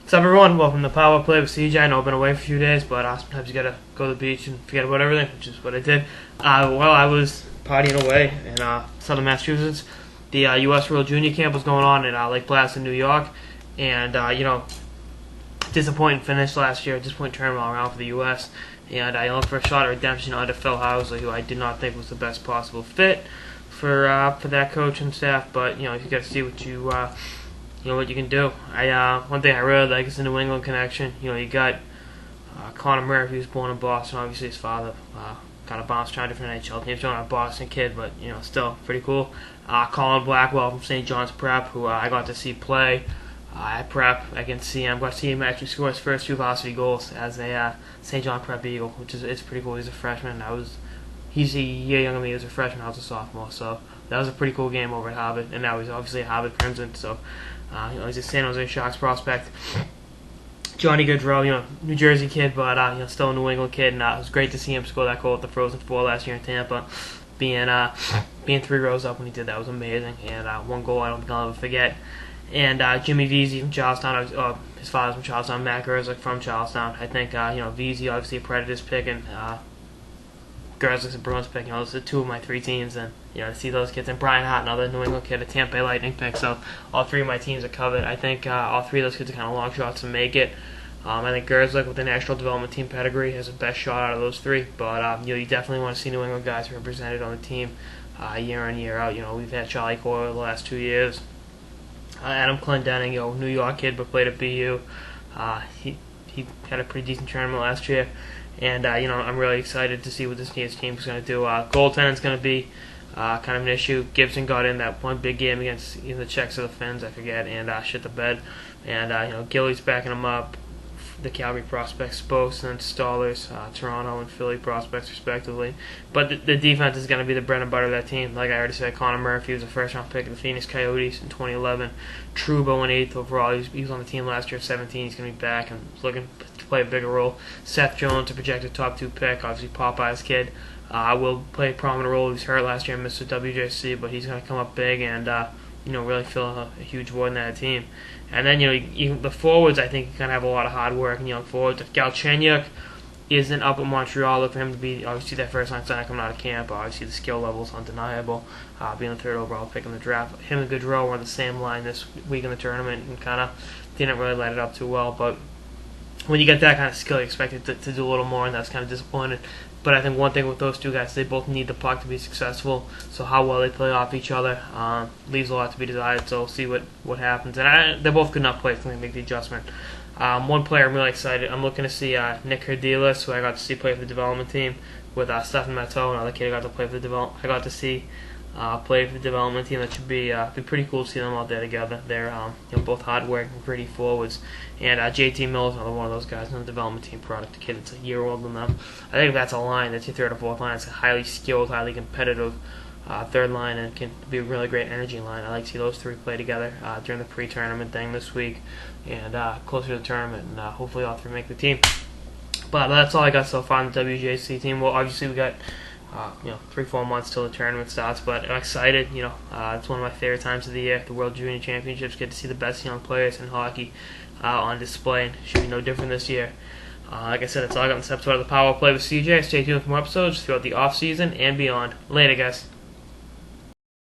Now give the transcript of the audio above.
What's up, everyone? Welcome to Power Play with CJ. I know I've been away for a few days, but sometimes you gotta go to the beach and forget about everything, which is what I did. I was partying away in southern Massachusetts. The U.S. World Junior Camp was going on in Lake Placid, New York, and disappointing finish last year, disappointing tournament all around for the U.S. And I looked for a shot at redemption under Phil Housley, who I did not think was the best possible fit for that coach and staff. But you got to see what what you can do. One thing I really like is the New England connection. You got Connor Murphy, who was born in Boston. Obviously, his father kind of bounced trying different NHL teams. He's not a Boston kid, but still pretty cool. Colin Blackwell from St. John's Prep, who I got to see play at Prep. I got to see him actually score his first 2 varsity goals as a St. John Prep Eagle, which is pretty cool. He's a freshman. He's a year younger than me. He was a freshman. I was a sophomore, so that was a pretty cool game over at Harvard. And now he's obviously a Harvard Crimson, so he's a San Jose Sharks prospect. Johnny Gaudreau, New Jersey kid, but still a New England kid, and it was great to see him score that goal at the Frozen Four last year in Tampa. Being 3 rows up when he did that was amazing, and one goal I don't think I'll ever forget. And Jimmy Vesey from Charlestown, his father's from Charlestown, Matt Gerzlik from Charlestown. I think Vesey obviously a Predators pick, and Gerzlik's a Bruins pick. Those are 2 of my 3 teams, and to see those kids, and Brian Hart, another New England kid, a Tampa Bay Lightning pick. So all 3 of my teams are covered. I think all 3 of those kids are kind of long shots to make it. I think Gerzlik with the National Development Team pedigree has the best shot out of those 3. But you definitely want to see New England guys represented on the team year in, year out. We've had Charlie Coyle the last 2 years. Adam Clendenning, New York kid, but played at BU. He had a pretty decent tournament last year. And I'm really excited to see what this team is going to do. Goaltending's going to be kind of an issue. Gibson got in that one big game against either the Czechs or the Finns, I forget, and shit the bed. And Gilly's backing him up. The Calgary prospects, Sposen and Stollers, Toronto and Philly prospects respectively. But the defense is going to be the bread and butter of that team. Like I already said, Connor Murphy was a first-round pick of the Phoenix Coyotes in 2011. Trubo in 8th overall. He was on the team last year at 17. He's going to be back and looking to play a bigger role. Seth Jones, a projected top 2 pick, obviously Popeye's kid. Will play a prominent role. He was hurt last year and missed the WJC, but he's going to come up big and really fill a huge void in that team. And then the forwards, I think, are going to have a lot of hard work and young forwards. If Galchenyuk isn't up in Montreal, look for him to be obviously that first line center coming out of camp. Obviously, the skill level is undeniable. Being the 3rd overall pick in the draft, him and Gaudreau were on the same line this week in the tournament and kind of didn't really light it up too well. But when you get that kind of skill, you expect it to do a little more, and that's kind of disappointing. But I think one thing with those 2 guys, they both need the puck to be successful. So how well they play off each other leaves a lot to be desired. So we'll see what happens. And they're both good enough players to make the adjustment. One player I'm really excited. I'm looking to see Nick Herdelis, who I got to see play for the development team, with Stefan Matteau, another kid I got to play for the development. I got to see play for the development team. That should be pretty cool to see them out there together. They're both hard-working, pretty forwards. And JT Miller's another one of those guys on the development team product, a kid that's a year older than them. I think that's a line, that's your 3rd or 4th line. It's a highly skilled, highly competitive 3rd line, and can be a really great energy line. I like to see those 3 play together during the pre-tournament thing this week and closer to the tournament, and hopefully all 3 make the team. But that's all I got so far on the WJC team. Well, obviously we got 3-4 months till the tournament starts, but I'm excited. It's one of my favorite times of the year. The World Junior Championships, get to see the best young players in hockey on display. Should be no different this year. Like I said, that's all I got in this episode of the Power Play with CJ. Stay tuned for more episodes throughout the off season and beyond. Later, guys.